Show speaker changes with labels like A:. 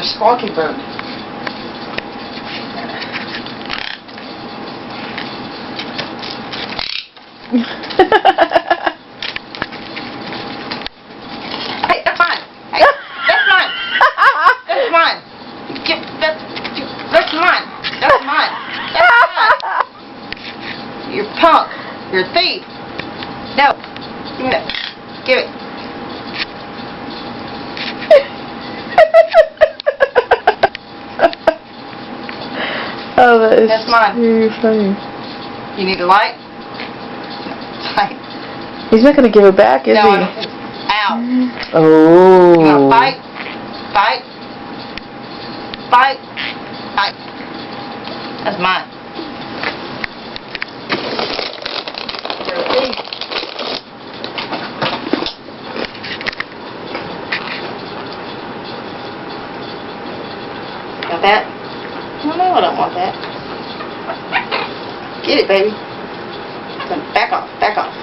A: You're a squawky bird. Hey, that's mine. Hey, that's mine. That's mine. That's mine. That's mine. That's mine. You're a punk. You're a thief. No. Give me that. Give it.
B: Oh,
A: That's mine.
B: too funny.
A: You need a light? Light.
B: He's not going to give it back, is
A: No,
B: he?
A: I don't think. Ow.
B: Oh.
A: You want to fight? Fight? Fight? Fight. That's mine. You're a thief. Got that? No, I don't want that. Get it, baby. Back off, back off.